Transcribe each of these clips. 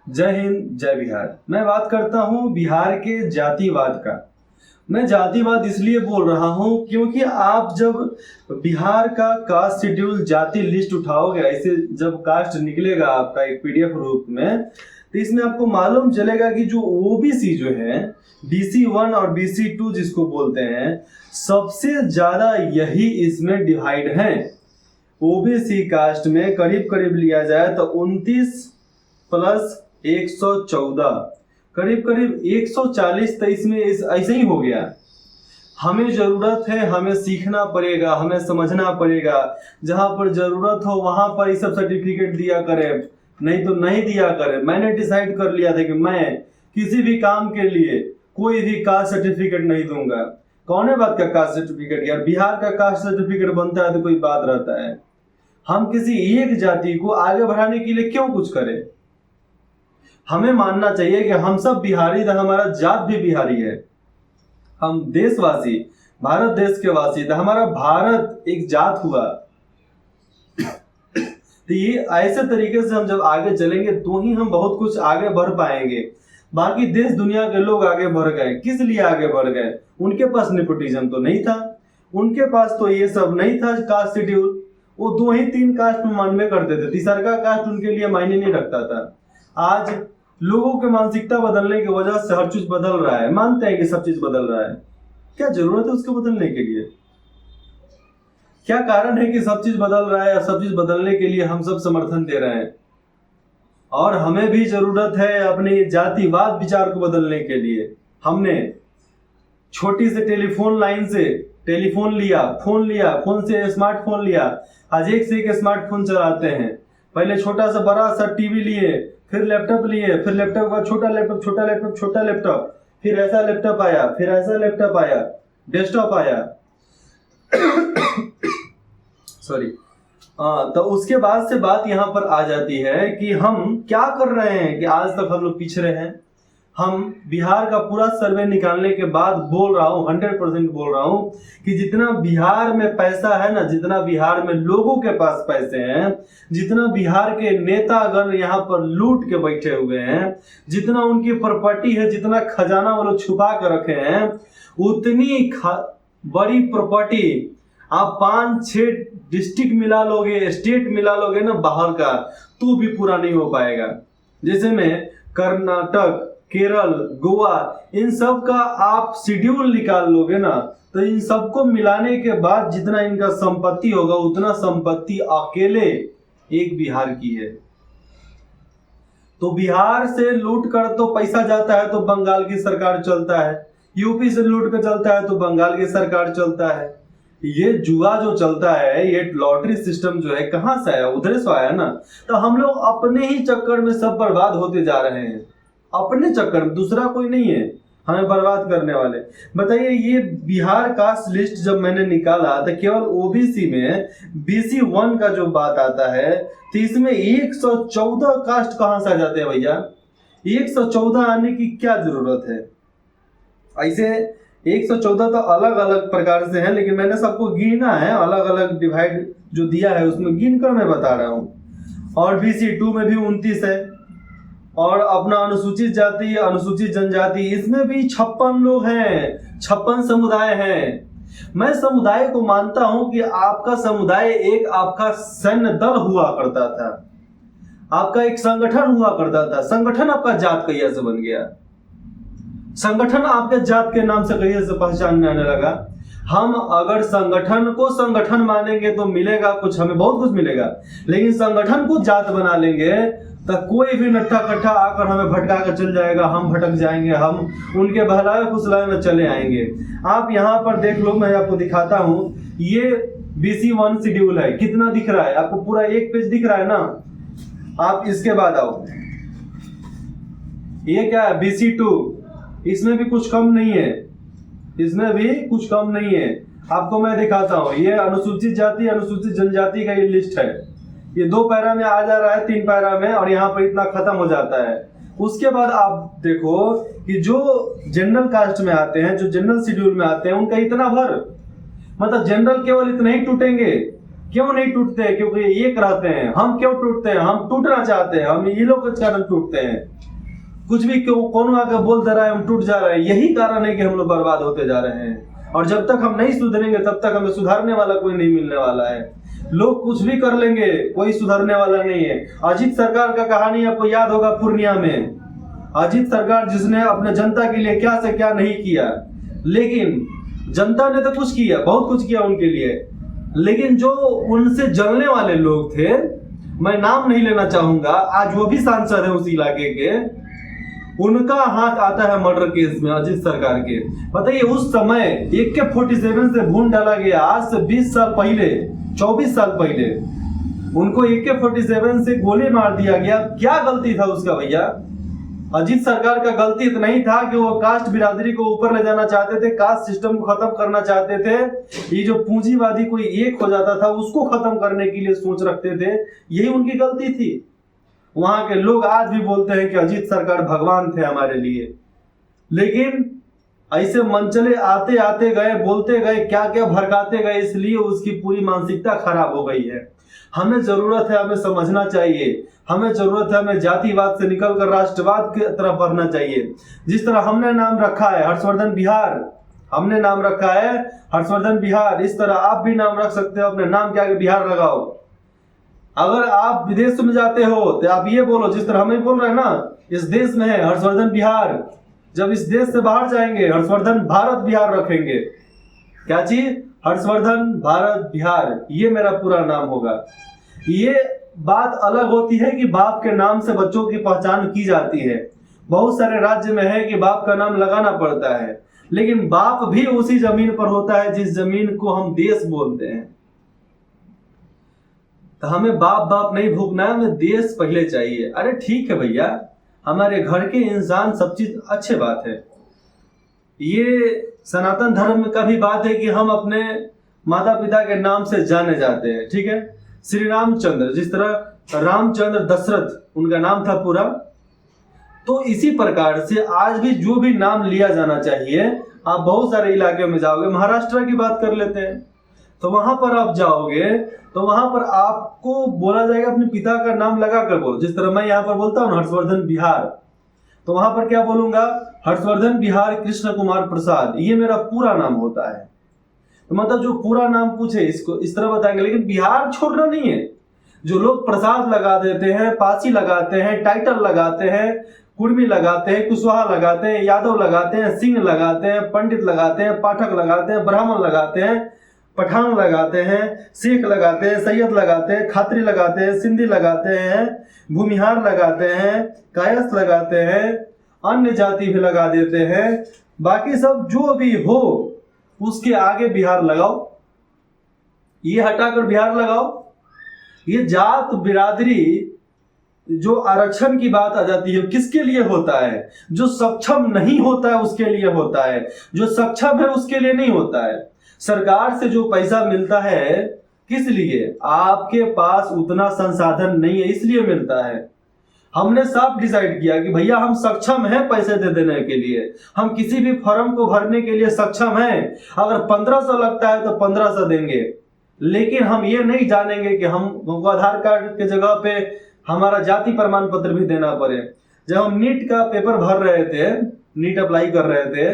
जय हिंद, जय बिहार। मैं बात करता हूँ बिहार के जातिवाद का। मैं जातिवाद इसलिए बोल रहा हूँ क्योंकि आप जब बिहार का कास्ट शेड्यूल जाति लिस्ट उठाओगे, ऐसे जब कास्ट निकलेगा आपका एक पीडीएफ रूप में, तो इसमें आपको मालूम चलेगा कि जो ओबीसी जो है, BC1 और BC2 जिसको बोलते हैं, सबसे ज्यादा यही इसमें डिवाइड है। ओबीसी कास्ट में करीब करीब लिया जाए तो 29 प्लस 114, करीब करीब 140, तो इसमें ऐसे ही हो गया। हमें जरूरत है, हमें सीखना पड़ेगा, हमें समझना पड़ेगा। जहां पर जरूरत हो वहां पर ये सब सर्टिफिकेट दिया करे, नहीं तो नहीं दिया करे। मैंने डिसाइड कर लिया था कि मैं किसी भी काम के लिए कोई भी कास्ट सर्टिफिकेट नहीं दूंगा। कौन है बात का कास्ट सर्टिफिकेट यार? बिहार का कास्ट सर्टिफिकेट बनता है तो कोई बात रहता है। हम किसी एक जाति को आगे बढ़ाने के लिए क्यों कुछ करें? हमें मानना चाहिए कि हम सब बिहारी थे, हमारा जात भी बिहारी है, हम देशवासी, भारत देश के वासी थे, हमारा भारत एक जात हुआ। तो ये ऐसे तरीके से हम जब आगे चलेंगे तो ही हम बहुत कुछ आगे बढ़ पाएंगे। बाकी देश दुनिया के लोग आगे बढ़ गए, किस लिए आगे बढ़ गए? उनके पास नेपोटिज्म तो नहीं था, उनके पास तो ये सब नहीं था कास्ट शेड्यूल। वो 2 ही 3 कास्ट में मानवे करते थे, तीसरा का कास्ट उनके लिए मायने नहीं रखता था। आज लोगों के मानसिकता बदलने की वजह से हर चीज बदल रहा है, मानते हैं कि सब चीज बदल रहा है। क्या जरूरत है उसके बदलने के लिए? क्या कारण है कि सब चीज बदल रहा है? सब चीज बदलने के लिए हम सब समर्थन दे रहे हैं, और हमें भी जरूरत है अपने जातिवाद विचार को बदलने के लिए। हमने छोटी से टेलीफोन लाइन से टेलीफोन लिया, फोन से स्मार्टफोन लिया, आज एक से एक स्मार्टफोन चलाते हैं। पहले छोटा सा बड़ा सा टीवी लिए, फिर लैपटॉप लिए, फिर लैपटॉप का छोटा लैपटॉप, फिर ऐसा लैपटॉप आया, फिर ऐसा लैपटॉप आया, डेस्कटॉप आया। सॉरी। तो उसके बाद से बात यहाँ पर आ जाती है कि हम क्या कर रहे हैं कि आज तक हम लोग पिछड़े हैं। हम बिहार का पूरा सर्वे निकालने के बाद बोल रहा हूँ, 100% बोल रहा हूँ कि जितना बिहार में पैसा है ना, जितना बिहार में लोगों के पास पैसे हैं, जितना बिहार के नेतागण यहाँ पर लूट के बैठे हुए हैं, जितना उनकी प्रॉपर्टी है, जितना खजाना वो लोग छुपा कर रखे हैं, उतनी बड़ी प्रॉपर्टी आप 5-6 डिस्ट्रिक्ट मिला लोगे, स्टेट मिला लोगे ना बाहर का, तो भी पूरा नहीं हो पाएगा। जैसे में कर्नाटक, केरल, गोवा, इन सब का आप शेड्यूल निकाल लोगे ना, तो इन सबको मिलाने के बाद जितना इनका संपत्ति होगा, उतना संपत्ति अकेले एक बिहार की है। तो बिहार से लूट कर तो पैसा जाता है तो बंगाल की सरकार चलता है, यूपी से लूट कर चलता है तो बंगाल की सरकार चलता है। ये जुआ जो चलता है, ये लॉटरी सिस्टम जो है, कहां से आया? उधर से आया ना। तो हम लोग अपने ही चक्कर में सब बर्बाद होते जा रहे हैं, अपने चक्कर में, दूसरा कोई नहीं है हमें बर्बाद करने वाले। बताइए, ये बिहार कास्ट लिस्ट जब मैंने निकाला तो केवल ओबीसी में BC1 का जो बात आता है, तो इसमें 114 कास्ट कहां से आ जाते हैं भैया? 114 आने की क्या जरूरत है? ऐसे 114 तो अलग अलग प्रकार से है, लेकिन मैंने सबको गिना है, अलग अलग डिवाइड जो दिया है उसमें गिन कर मैं बता रहा हूँ। और BC2 में भी 29 है, और अपना अनुसूचित जाति, अनुसूचित जनजाति, इसमें भी 56 लोग हैं, 56 समुदाय हैं। मैं समुदाय को मानता हूं कि आपका समुदाय एक आपका सैन्य दल हुआ करता था, आपका एक संगठन हुआ करता था। संगठन आपका जात कैसे से बन गया? संगठन आपके जात के नाम से कैसे से पहचान में आने लगा? हम अगर संगठन को संगठन मानेंगे तो मिलेगा कुछ, हमें बहुत कुछ मिलेगा, लेकिन संगठन को जात बना लेंगे तो कोई भी नट्ठा कट्ठा आकर हमें भटका कर चल जाएगा, हम भटक जाएंगे, हम उनके बहलावे फुसलावे में चले आएंगे। आप यहाँ पर देख लो, मैं आपको दिखाता हूँ, ये BC1 शेड्यूल है, कितना दिख रहा है आपको? पूरा एक पेज दिख रहा है ना। आप इसके बाद आओ, ये क्या है? BC2, इसमें भी कुछ कम नहीं है, इसमें भी कुछ कम नहीं है। आपको मैं दिखाता हूँ, ये अनुसूचित जाति, अनुसूचित जनजाति का ये लिस्ट है। ये 2 पैरा में आ जा रहा है, 3 पैरा में, और यहाँ पर इतना खत्म हो जाता है। उसके बाद आप देखो कि जो जनरल कास्ट में आते हैं, जो जनरल शेड्यूल में आते हैं, उनका इतना भर, मतलब जनरल केवल इतने ही टूटेंगे, क्यों नहीं टूटते? क्योंकि ये कराते हैं। हम क्यों टूटते हैं? हम टूटना चाहते हैं, हम ये लोग के कारण टूटते हैं। कुछ भी क्यों कौन आकर बोल दे रहा है हम टूट जा रहे हैं, यही कारण है कि हम लोग बर्बाद होते जा रहे हैं। और जब तक हम नहीं सुधरेंगे तब तक हमें सुधारने वाला कोई नहीं मिलने वाला है। लोग कुछ भी कर लेंगे, कोई सुधरने वाला नहीं है। अजीत सरकार का कहानी आपको याद होगा पूर्णिया में। अजीत सरकार जिसने अपने जनता के लिए क्या से क्या नहीं किया, लेकिन जनता ने तो कुछ किया, बहुत कुछ किया उनके लिए। लेकिन जो उनसे जलने वाले लोग थे, मैं नाम नहीं लेना चाहूंगा, आज वो भी सांसद है उस इलाके के, उनका हाथ आता है मर्डर केस में अजीत सरकार के। बताइए उस समय AK-47 से भून डाला गया। आज से 20 साल पहले, 24 साल पहले उनको AK-47 से गोली मार दिया गया। क्या गलती था उसका भैया? अजीत सरकार का गलती इतना ही था कि वो कास्ट बिरादरी को ऊपर ले जाना चाहते थे, कास्ट सिस्टम को खत्म करना चाहते थे। ये जो पूंजीवादी कोई एक हो जाता था उसको खत्म करने के लिए सोच रखते थे, यही उनकी गलती थी। वहां के लोग आज भी बोलते हैं कि अजीत सरकार भगवान थे हमारे लिए। लेकिन ऐसे मनचले आते आते गए, बोलते गए, क्या क्या भड़काते गए, इसलिए उसकी पूरी मानसिकता खराब हो गई है। हमें जरूरत है, हमें समझना चाहिए, हमें जरूरत है, हमें जातिवाद से निकलकर राष्ट्रवाद की तरफ बढ़ना चाहिए। जिस तरह हमने नाम रखा है हर्षवर्धन बिहार, हमने नाम रखा है हर्षवर्धन बिहार, इस तरह आप भी नाम रख सकते हो। अपने नाम के आगे बिहार लगाओ। अगर आप विदेश में जाते हो तो आप ये बोलो, जिस तरह हमें बोल रहे हैं ना, इस देश में है हर्षवर्धन बिहार। जब इस देश से बाहर जाएंगे हर्षवर्धन भारत बिहार रखेंगे। क्या चीज? हर्षवर्धन भारत बिहार, ये मेरा पूरा नाम होगा। ये बात अलग होती है कि बाप के नाम से बच्चों की पहचान की जाती है। बहुत सारे राज्य में है कि बाप का नाम लगाना पड़ता है, लेकिन बाप भी उसी जमीन पर होता है जिस जमीन को हम देश बोलते हैं। तो हमें बाप बाप नहीं भूखना है, हमें देश पहले चाहिए। अरे ठीक है भैया, हमारे घर के इंसान सब चीज अच्छे बात है। ये सनातन धर्म का भी बात है कि हम अपने माता पिता के नाम से जाने जाते हैं, ठीक है। श्री रामचंद्र, जिस तरह रामचंद्र दशरथ उनका नाम था पूरा, तो इसी प्रकार से आज भी जो भी नाम लिया जाना चाहिए, आप बहुत सारे इलाके में जाओगे, महाराष्ट्र की बात कर लेते हैं, तो वहां पर आप जाओगे तो वहां पर आपको बोला जाएगा अपने पिता का नाम लगा कर बोलो। जिस तरह मैं यहाँ पर बोलता हूँ हर्षवर्धन बिहार, तो वहां पर क्या बोलूंगा? हर्षवर्धन बिहार कृष्ण कुमार प्रसाद, ये मेरा पूरा नाम होता है। तो मतलब जो पूरा नाम पूछे इसको इस तरह बताएंगे, लेकिन बिहार छोड़ना नहीं है। जो लोग प्रसाद लगा देते हैं, पासी लगाते हैं, टाइटल लगाते हैं, कुर्मी लगाते हैं, कुशवाहा लगाते हैं, यादव लगाते हैं, सिंह लगाते हैं, पंडित लगाते हैं, पाठक लगाते हैं, ब्राह्मण लगाते हैं, पठान लगाते हैं, सिख लगाते हैं, सैयद लगाते हैं, खात्री लगाते हैं, सिंधी लगाते हैं, भूमिहार लगाते हैं, कायस्थ लगाते हैं, अन्य जाति भी लगा देते हैं। बाकी सब जो भी हो उसके आगे बिहार लगाओ, ये हटाकर बिहार लगाओ। ये जात बिरादरी जो आरक्षण की बात आ जाती है, किसके लिए होता है? जो सक्षम नहीं होता है उसके लिए होता है, जो सक्षम है उसके लिए नहीं होता है। सरकार से जो पैसा मिलता है किस लिए? आपके पास उतना संसाधन नहीं है इसलिए मिलता है। हमने साफ डिसाइड किया कि भैया हम सक्षम हैं पैसे दे देने के लिए, हम किसी भी फॉर्म को भरने के लिए सक्षम हैं। अगर 1500 लगता है तो 1500 देंगे, लेकिन हम ये नहीं जानेंगे कि हमको आधार कार्ड के जगह पे हमारा जाति प्रमाण पत्र भी देना पड़े। जब हम नीट का पेपर भर रहे थे, नीट अप्लाई कर रहे थे,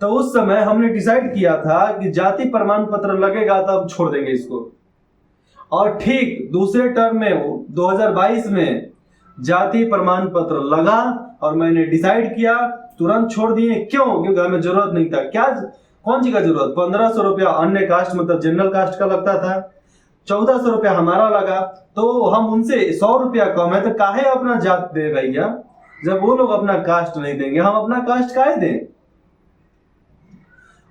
तो उस समय हमने डिसाइड किया था कि जाति प्रमाण पत्र लगेगा तो हम छोड़ देंगे इसको। और ठीक दूसरे टर्म में 2022 में जाति प्रमाण पत्र लगा और मैंने डिसाइड किया, तुरंत छोड़ दिए। क्यों? क्योंकि हमें जरूरत नहीं था। क्या कौन सी का जरूरत? 1500 रुपया अन्य कास्ट मतलब जनरल कास्ट का लगता था, 1400 रुपया हमारा लगा, तो हम उनसे 100 रुपया कम है तो काहे अपना जात दे भैया? जब वो लोग अपना कास्ट नहीं देंगे, हम अपना कास्ट काहे दें?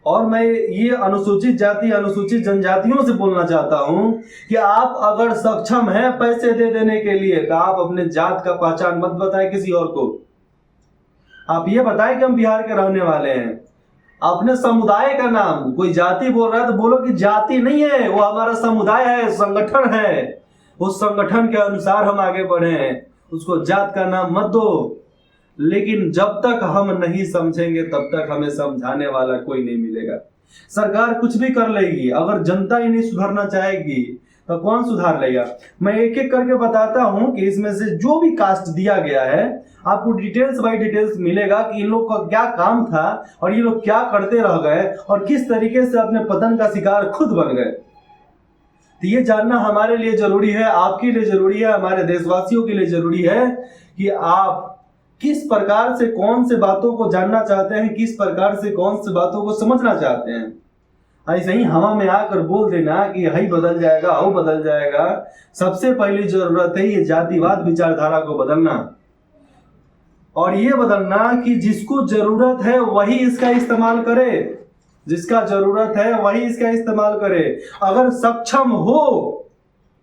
और मैं ये अनुसूचित जाति अनुसूचित जनजातियों से बोलना चाहता हूं कि आप अगर सक्षम हैं पैसे दे देने के लिए तो आप अपने जात का पहचान मत बताएं किसी और को। आप ये बताएं कि हम बिहार के रहने वाले हैं। अपने समुदाय का नाम, कोई जाति बोल रहा है तो बोलो कि जाति नहीं है, वो हमारा समुदाय है, संगठन है, उस संगठन के अनुसार हम आगे बढ़े हैं, उसको जात का नाम मत दो। लेकिन जब तक हम नहीं समझेंगे तब तक हमें समझाने वाला कोई नहीं मिलेगा। सरकार कुछ भी कर लेगी, अगर जनता ही नहीं सुधरना चाहेगी तो कौन सुधार लेगा? मैं एक एक करके बताता हूं कि इसमें से जो भी कास्ट दिया गया है आपको डिटेल्स बाय डिटेल्स मिलेगा कि इन लोग का क्या काम था और ये लोग क्या करते रह गए और किस तरीके से अपने पतन का शिकार खुद बन गए। तो ये जानना हमारे लिए जरूरी है, आपके लिए जरूरी है, हमारे देशवासियों के लिए जरूरी है कि आप किस प्रकार से कौन से बातों को जानना चाहते हैं, किस प्रकार से कौन से बातों को समझना चाहते हैं। ऐसे ही हवा में आकर बोल देना कि हई बदल जाएगा, हव बदल जाएगा। सबसे पहली जरूरत है ये जातिवाद विचारधारा को बदलना, और ये बदलना कि जिसको जरूरत है वही इसका इस्तेमाल करे, जिसका जरूरत है वही इसका इस्तेमाल करे। अगर सक्षम हो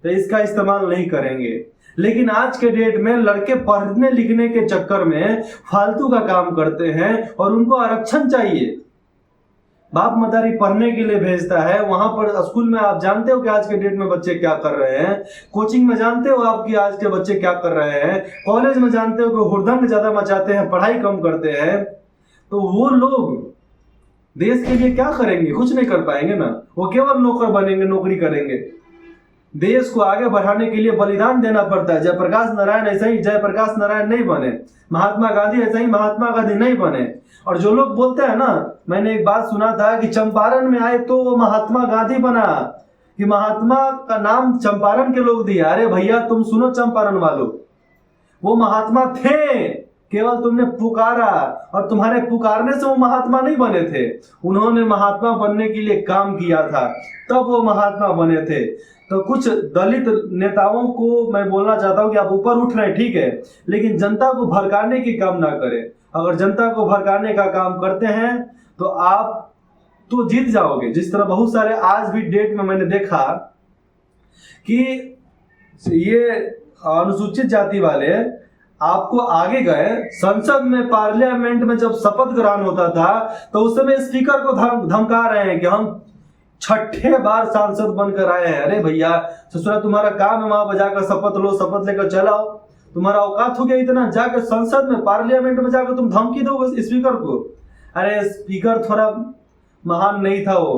तो इसका इस्तेमाल नहीं करेंगे। लेकिन आज के डेट में लड़के पढ़ने लिखने के चक्कर में फालतू का काम करते हैं और उनको आरक्षण चाहिए। बाप मतारी पढ़ने के लिए भेजता है, वहां पर स्कूल में आप जानते हो कि आज के डेट में बच्चे क्या कर रहे हैं, कोचिंग में जानते हो आप कि आज के बच्चे क्या कर रहे हैं, कॉलेज में जानते हो कि हुड़दंग ज्यादा मचाते हैं, पढ़ाई कम करते हैं। तो वो लोग देश के लिए क्या करेंगे? कुछ नहीं कर पाएंगे ना, वो केवल नौकर बनेंगे, नौकरी करेंगे। देश को आगे बढ़ाने के लिए बलिदान देना पड़ता है। जयप्रकाश नारायण ऐसे ही जयप्रकाश नारायण नहीं बने, महात्मा गांधी ऐसे ही महात्मा गांधी नहीं बने। और जो लोग बोलते हैं ना, मैंने एक बात सुना था कि चंपारण में आए तो वो महात्मा गांधी बना, कि महात्मा का नाम चंपारण के लोग दिया। अरे भैया तुम सुनो चंपारण वालों, वो महात्मा थे, केवल तुमने पुकारा, और तुम्हारे पुकारने से वो महात्मा नहीं बने थे। उन्होंने महात्मा बनने के लिए काम किया था, तब वो महात्मा बने थे। तो कुछ दलित नेताओं को मैं बोलना चाहता हूं कि आप ऊपर उठ रहे हैं ठीक है, लेकिन जनता को भड़काने की काम ना करें। अगर जनता को भड़काने का काम करते हैं तो आप तो जीत जाओगे। जिस तरह बहुत सारे आज भी डेट में मैंने देखा कि ये अनुसूचित जाति वाले आपको आगे गए, संसद में पार्लियामेंट में जब शपथ ग्रहण होता था तो उस समय स्पीकर को धमका रहे हैं कि हम 6ठे बार सांसद बनकर आए हैं। अरे भैया ससुरा, तुम्हारा काम है वहां पर जाकर शपथ लो, शपथ लेकर चलाओ, तुम्हारा औकात हो गया इतना, जाकर संसद में पार्लियामेंट में जाकर तुम धमकी दोगे स्पीकर को। अरे स्पीकर थोड़ा महान नहीं था वो,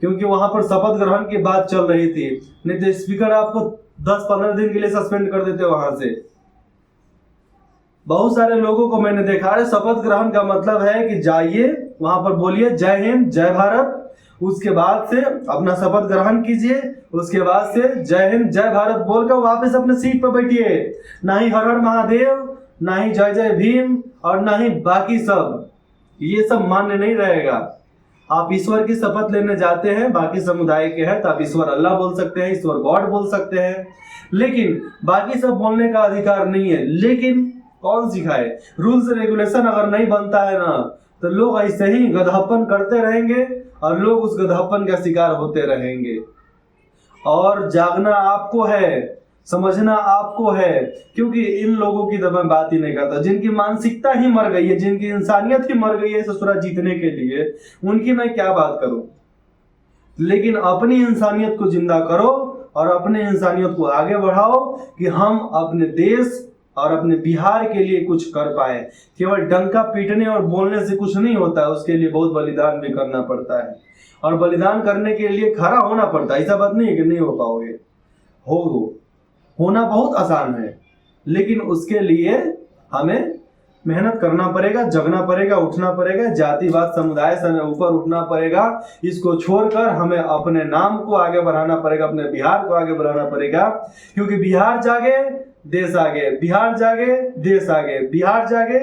क्योंकि वहां पर शपथ ग्रहण की बात चल रही थी, नहीं तो स्पीकर आपको 10-15 दिन के लिए सस्पेंड कर देते वहां से। बहुत सारे लोगों को मैंने देखा, अरे शपथ ग्रहण का मतलब है कि जाइए वहां पर बोलिए जय हिंद जय भारत, उसके बाद से अपना शपथ ग्रहण कीजिए, उसके बाद से जय हिंद जय भारत बोलकर वापस अपने सीट पर बैठिए। ना ही हर हर महादेव, ना ही जय जय भीम, और ना ही बाकी सब, ये सब मान्य नहीं रहेगा। आप ईश्वर की शपथ लेने जाते हैं, बाकी समुदाय के हैं, तो आप ईश्वर अल्लाह बोल सकते हैं, ईश्वर गॉड बोल सकते हैं, लेकिन बाकी सब बोलने का अधिकार नहीं है। लेकिन कौन सिखाए? रूल्स रेगुलेशन अगर नहीं बनता है ना, तो लोग ऐसे ही गधप्पन करते रहेंगे और लोग उस गधप्पन का शिकार होते रहेंगे। और जागना आपको है, समझना आपको है, क्योंकि इन लोगों की तो मैं बात ही नहीं करता, जिनकी मानसिकता ही मर गई है, जिनकी इंसानियत ही मर गई है ससुरा जीतने के लिए, उनकी मैं क्या बात करूं। लेकिन अपनी इंसानियत को जिंदा करो और अपने इंसानियत को आगे बढ़ाओ कि हम अपने देश और अपने बिहार के लिए कुछ कर पाए। केवल डंका पीटने और बोलने से कुछ नहीं होता है, उसके लिए बहुत बलिदान भी करना पड़ता है, और बलिदान करने के लिए खड़ा होना पड़ता है। ऐसा बात नहीं है कि नहीं हो पाओगे, होना बहुत आसान है, लेकिन उसके लिए हमें मेहनत करना पड़ेगा, जगना पड़ेगा, उठना पड़ेगा, जातिवाद समुदाय से ऊपर उठना पड़ेगा। इसको छोड़कर हमें अपने नाम को आगे बढ़ाना पड़ेगा, अपने बिहार को आगे बढ़ाना पड़ेगा, क्योंकि बिहार जागे देश आगे, बिहार जागे देश आगे, बिहार जागे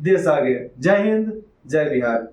देश आगे। जय हिंद जय बिहार।